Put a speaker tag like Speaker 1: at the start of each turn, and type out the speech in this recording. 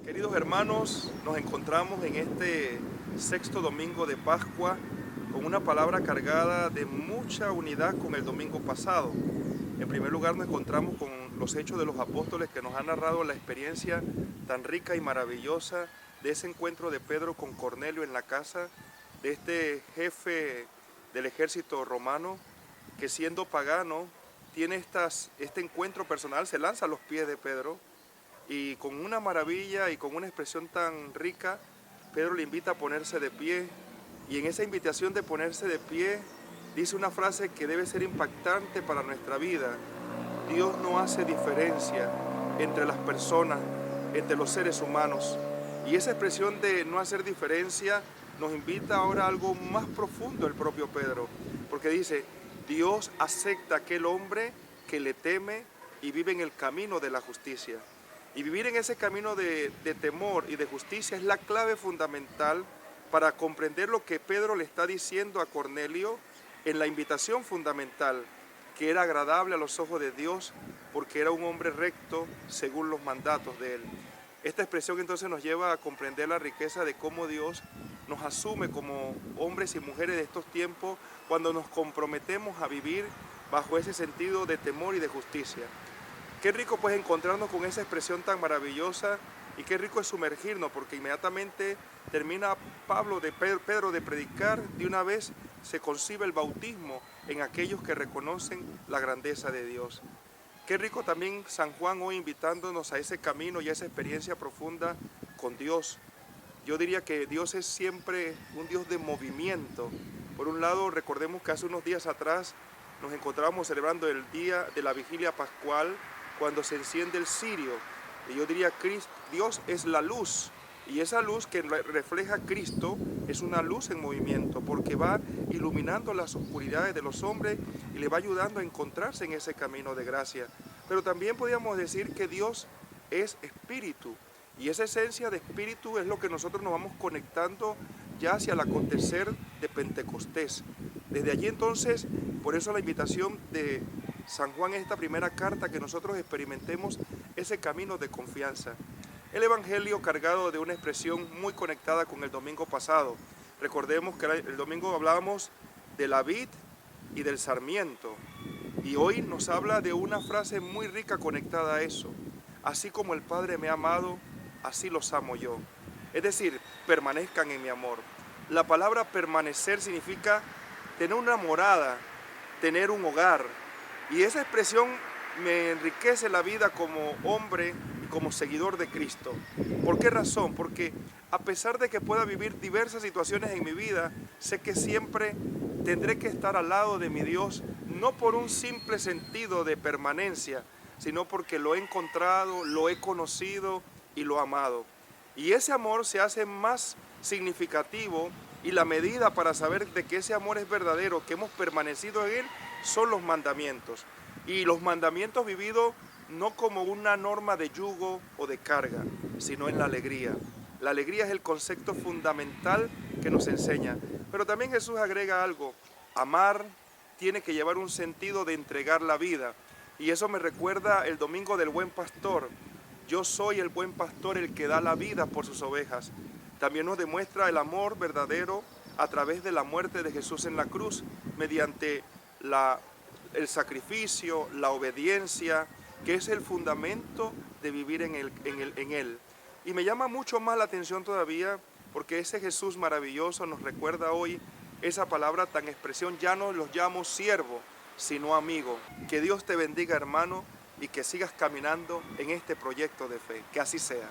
Speaker 1: Queridos hermanos, nos encontramos en este sexto domingo de Pascua con una palabra cargada de mucha unidad con el domingo pasado. En primer lugar nos encontramos con los Hechos de los Apóstoles que nos han narrado la experiencia tan rica y maravillosa de ese encuentro de Pedro con Cornelio en la casa de este jefe del ejército romano que, siendo pagano, tiene este encuentro personal, se lanza a los pies de Pedro y con una maravilla y con una expresión tan rica, Pedro le invita a ponerse de pie, y en esa invitación de ponerse de pie dice una frase que debe ser impactante para nuestra vida: Dios no hace diferencia entre las personas, entre los seres humanos. Y esa expresión de no hacer diferencia nos invita ahora a algo más profundo el propio Pedro, porque dice: Dios acepta a aquel hombre que le teme y vive en el camino de la justicia. Y vivir en ese camino de temor y de justicia es la clave fundamental para comprender lo que Pedro le está diciendo a Cornelio en la invitación fundamental, que era agradable a los ojos de Dios porque era un hombre recto según los mandatos de él. Esta expresión entonces nos lleva a comprender la riqueza de cómo Dios nos asume como hombres y mujeres de estos tiempos cuando nos comprometemos a vivir bajo ese sentido de temor y de justicia. Qué rico pues encontrarnos con esa expresión tan maravillosa, y qué rico es sumergirnos, porque inmediatamente termina Pedro de predicar, de una vez se concibe el bautismo en aquellos que reconocen la grandeza de Dios. Qué rico también San Juan hoy invitándonos a ese camino y a esa experiencia profunda con Dios. Yo diría que Dios es siempre un Dios de movimiento. Por un lado, recordemos que hace unos días atrás nos encontrábamos celebrando el día de la vigilia pascual, cuando se enciende el cirio. Y yo diría que Dios es la luz, y esa luz que refleja a Cristo es una luz en movimiento, porque va iluminando las oscuridades de los hombres y le va ayudando a encontrarse en ese camino de gracia. Pero también podríamos decir que Dios es espíritu, y esa esencia de espíritu es lo que nosotros nos vamos conectando ya hacia el acontecer de Pentecostés. Desde allí entonces, por eso la invitación de San Juan en esta primera carta, que nosotros experimentemos ese camino de confianza. El Evangelio cargado de una expresión muy conectada con el domingo pasado. Recordemos que el domingo hablábamos de la vid y del sarmiento, y hoy nos habla de una frase muy rica conectada a eso: así como el Padre me ha amado, así los amo yo. Es decir, permanezcan en mi amor. La palabra permanecer significa tener una morada, tener un hogar, y esa expresión me enriquece la vida como hombre y como seguidor de Cristo. ¿Por qué razón? Porque a pesar de que pueda vivir diversas situaciones en mi vida, sé que siempre tendré que estar al lado de mi Dios, no por un simple sentido de permanencia, sino porque lo he encontrado, lo he conocido y lo he amado. Y ese amor se hace más significativo, y la medida para saber de que ese amor es verdadero, que hemos permanecido en él, son los mandamientos. Y los mandamientos vividos no como una norma de yugo o de carga, sino en la alegría. La alegría es el concepto fundamental que nos enseña. Pero también Jesús agrega algo: amar tiene que llevar un sentido de entregar la vida. Y eso me recuerda el domingo del buen pastor. Yo soy el buen pastor, el que da la vida por sus ovejas. También nos demuestra el amor verdadero a través de la muerte de Jesús en la cruz, mediante el sacrificio, la obediencia, que es el fundamento de vivir en Él. Y me llama mucho más la atención todavía, porque ese Jesús maravilloso nos recuerda hoy esa palabra tan expresión: ya no los llamo siervo, sino amigo. Que Dios te bendiga, hermano, y que sigas caminando en este proyecto de fe. Que así sea.